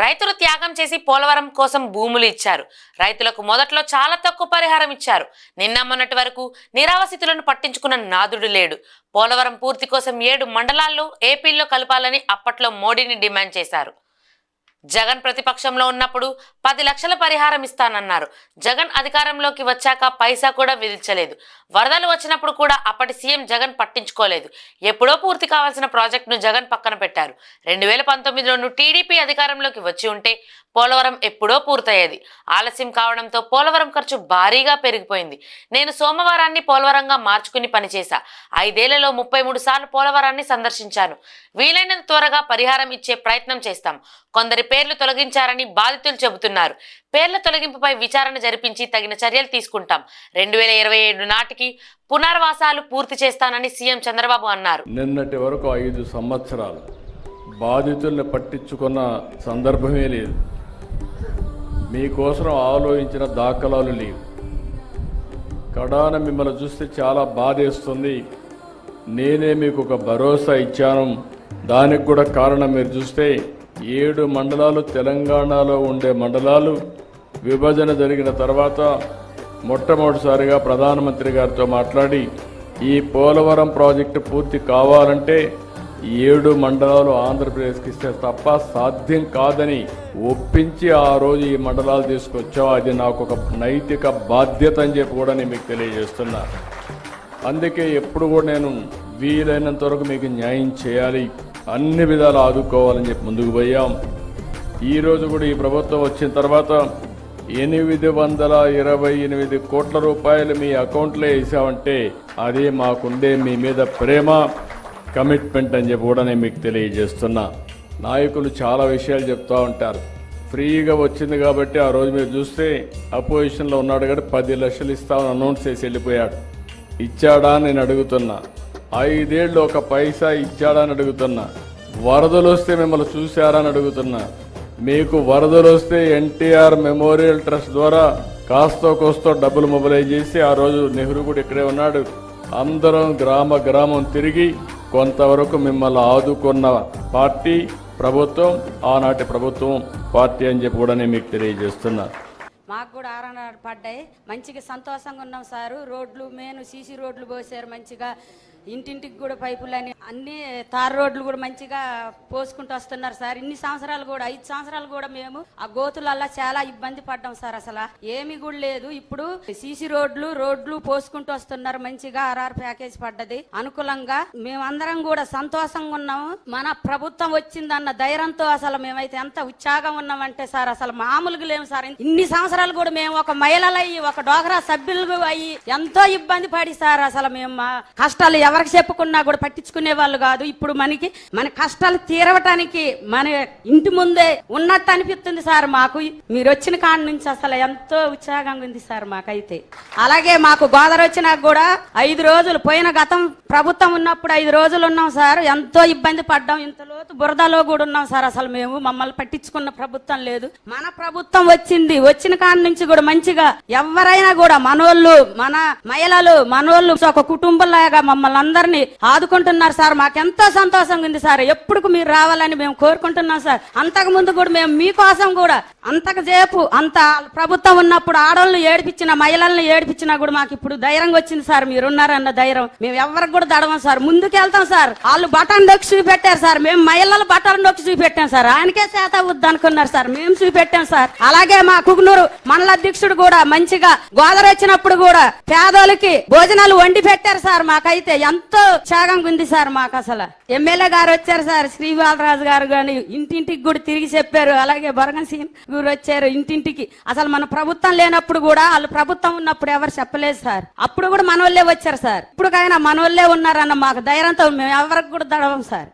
రైతులు త్యాగం చేసి పోలవరం కోసం భూములు ఇచ్చారు. రైతులకు మొదట్లో చాలా తక్కువ పరిహారం ఇచ్చారు. నిన్న మొన్నటి వరకు నిరావసితులను పట్టించుకున్న నాదుడు లేడు. పోలవరం పూర్తి కోసం 7 మండలాల్లో ఏపీలో కలపాలని అప్పట్లో మోడీని డిమాండ్ చేశారు. జగన్ ప్రతిపక్షంలో ఉన్నప్పుడు 10 లక్షల పరిహారం ఇస్తానన్నారు. జగన్ అధికారంలోకి వచ్చాక పైసా కూడా విధించలేదు. వరదలు వచ్చినప్పుడు కూడా అప్పటి సీఎం జగన్ పట్టించుకోలేదు. ఎప్పుడో పూర్తి కావాల్సిన ప్రాజెక్టును జగన్ పక్కన పెట్టారు. 2019లోనూ టీడీపీ అధికారంలోకి వచ్చి ఉంటే పోలవరం ఎప్పుడో పూర్తయ్యేది. ఆలస్యం కావడంతో పోలవరం ఖర్చు భారీగా పెరిగిపోయింది. నేను సోమవారాన్ని పోలవరంగా మార్చుకుని పనిచేశా. 5 ఏళ్లలో 33 సార్లు పోలవరాన్ని సందర్శించాను. వీలైనంత త్వరగా పరిహారం ఇచ్చే ప్రయత్నం చేస్తాం. కొందరి పేర్లు తొలగించారని బాధితులు చెబుతున్నారు. పేర్ల తొలగింపుపై విచారణ జరిపించి తగిన చర్యలు తీసుకుంటాం. 2027 నాటికి పునర్వాసాలు పూర్తి చేస్తానని సీఎం చంద్రబాబు అన్నారు. నిన్నటి వరకు 5 సంవత్సరాలు బాధితుల్ని పట్టించుకున్న సందర్భమే లేదు. మీకోసం ఆలోచించిన దాఖలాలు లేవు. కడాన మిమ్మల్ని చూస్తే చాలా బాధేస్తుంది. నేనే మీకు ఒక భరోసా ఇచ్చాను. దానికి కూడా కారణం మీరు చూస్తే 7 మండలాలు తెలంగాణలో ఉండే మండలాలు విభజన జరిగిన తర్వాత మొట్టమొదటిసారిగా ప్రధానమంత్రి గారితో మాట్లాడి ఈ పోలవరం ప్రాజెక్టు పూర్తి కావాలంటే 7 మండలాలు ఆంధ్రప్రదేశ్కి ఇస్తే తప్ప సాధ్యం కాదని ఒప్పించి ఆ రోజు ఈ మండలాలు తీసుకొచ్చాం. అది నాకు ఒక నైతిక బాధ్యత అని చెప్పి కూడా నేను మీకు తెలియజేస్తున్నా. అందుకే ఎప్పుడు కూడా నేను వీలైనంత వరకు మీకు న్యాయం చేయాలి, అన్ని విధాలు ఆదుకోవాలని చెప్పి ముందుకు పోయాం. ఈరోజు కూడా ఈ ప్రభుత్వం వచ్చిన తర్వాత 828 కోట్ల రూపాయలు మీ అకౌంట్లో వేసామంటే అదే మాకుండే మీ మీద ప్రేమ, కమిట్మెంట్ అని చెప్పి కూడా నేను మీకు తెలియజేస్తున్నా. నాయకులు చాలా విషయాలు చెప్తూ ఉంటారు. ఫ్రీగా వచ్చింది కాబట్టి ఆ రోజు మీరు చూస్తే అపోజిషన్లో ఉన్నాడు కాబట్టి 10 లక్షలు ఇస్తామని అనౌన్స్ చేసి వెళ్ళిపోయాడు. ఇచ్చాడా అని నేను అడుగుతున్నా. 5 ఏళ్ళు ఒక పైసా ఇచ్చాడా అని అడుగుతున్నా. వరదలు వస్తే మిమ్మల్ని చూశారా అని అడుగుతున్నా. మీకు వరదలు వస్తే ఎన్టీఆర్ మెమోరియల్ ట్రస్ట్ ద్వారా కాస్తో కోస్తో డబ్బులు మొబిలైజ్ చేసి ఆ రోజు నెహ్రూ కూడా ఇక్కడే ఉన్నాడు. అందరం గ్రామం తిరిగి కొంతవరకు మిమ్మల్ని ఆదుకున్న పార్టీ ప్రభుత్వం, ఆనాటి ప్రభుత్వం పార్టీ అని చెప్పి కూడా నేను మీకు తెలియజేస్తున్నా. మాకు కూడా ఆరణాలు పడ్డాయి. మంచిగా సంతోషంగా ఉన్నాం సారు. రోడ్లు సీసీ రోడ్లు పోసారు. మంచిగా ఇంటింటికి కూడా పైపులని అన్ని తార్ రోడ్లు కూడా మంచిగా పోసుకుంటూ వస్తున్నారు సార్. ఇన్ని సంవత్సరాలు కూడా 5 సంవత్సరాలు కూడా మేము ఆ గోతులల్లా చాలా ఇబ్బంది పడ్డాం సార్. అసలు ఏమీ కూడా లేదు. ఇప్పుడు సీసీ రోడ్లు పోసుకుంటూ వస్తున్నారు. మంచిగా ఆర్ఆర్ ప్యాకేజ్ పడ్డది అనుకూలంగా. మేమందరం కూడా సంతోషంగా ఉన్నాము. మన ప్రభుత్వం వచ్చిందన్న ధైర్యంతో అసలు మేమైతే ఎంత ఉత్సాహంగా ఉన్నామంటే సార్ అసలు మామూలుగా లేము సార్. ఇన్ని సంవత్సరాలు కూడా మేము ఒక మహిళలయ్యి ఒక డోగ్రా సభ్యులు అయ్యి ఎంతో ఇబ్బంది పడి సార్ అసలు మేము మా కష్టాలు ఎవరికి చెప్పుకున్నా కూడా పట్టించుకునే వాళ్ళు కాదు. ఇప్పుడు మన కష్టాలు తీరవటానికి మన ఇంటి ముందే ఉన్నట్టు అనిపిస్తుంది సార్. మాకు మీరు వచ్చిన కాడి నుంచి అసలు ఎంతో ఉత్సాహంగా ఉంది సార్ మాకైతే. అలాగే మాకు గోదావరి వచ్చినాక కూడా 5 రోజులు పోయిన గతం ప్రభుత్వం ఉన్నప్పుడు 5 రోజులు ఉన్నాం సార్. ఎంతో ఇబ్బంది పడ్డాం. ఇంతలోతు బురదలో కూడా ఉన్నాం సార్. అసలు మేము మమ్మల్ని పట్టించుకున్న ప్రభుత్వం లేదు. మన ప్రభుత్వం వచ్చిన కాడి నుంచి కూడా మంచిగా ఎవరైనా కూడా మనోళ్ళు మన మహిళలు మనోళ్ళు ఒక కుటుంబంలాగా మమ్మల్ని అందరినీ ఆదుకుంటున్నారు సార్. మాకెంతో సంతోషంగా ఉంది సార్. ఎప్పుడు మీరు రావాలని మేము కోరుకుంటున్నాం సార్. అంతకు ముందు కూడా మేము మీకోసం కూడా అంతకుసేపు అంత ప్రభుత్వం ఉన్నప్పుడు ఆడవాళ్ళని ఏడిపించిన మహిళలను ఏడిపించినా కూడా మాకు ఇప్పుడు ధైర్యంగా వచ్చింది సార్. మీరున్నారన్న ధైర్యం మేము ఎవరికి కూడా దడవం సార్. ముందుకు వెళ్తాం సార్. వాళ్ళు బటన్ నొక్కి చూపెట్టారు సార్. మేము మహిళలు బటన్ నొక్కి చూపెట్టాం సార్. ఆయనకే చేత వద్దు అనుకున్నారు సార్. మేము చూపెట్టాం సార్. అలాగే మా కుగునూరు మండల అధ్యక్షుడు కూడా మంచిగా గోదావరి వచ్చినప్పుడు కూడా పేదోళ్ళకి భోజనాలు వండి పెట్టారు సార్. మాకైతే ఎంతో ఉత్సాహంగా ఉంది సార్. మాకు అసలు ఎమ్మెల్యే గారు వచ్చారు సార్. శ్రీబాలరాజు గారు గాని ఇంటింటికి కూడా తిరిగి చెప్పారు. అలాగే బొరగన్ సింగ్ గారు వచ్చారు ఇంటింటికి. అసలు మన ప్రభుత్వం లేనప్పుడు కూడా వాళ్ళు ప్రభుత్వం ఉన్నప్పుడు ఎవరు చెప్పలేదు సార్. అప్పుడు కూడా మనోళ్ళే వచ్చారు సార్. ఇప్పుడుకైనా మనోళ్ళే ఉన్నారన్న మాకు ధైర్యంతో మేము ఎవరికి కూడా దడవం సార్.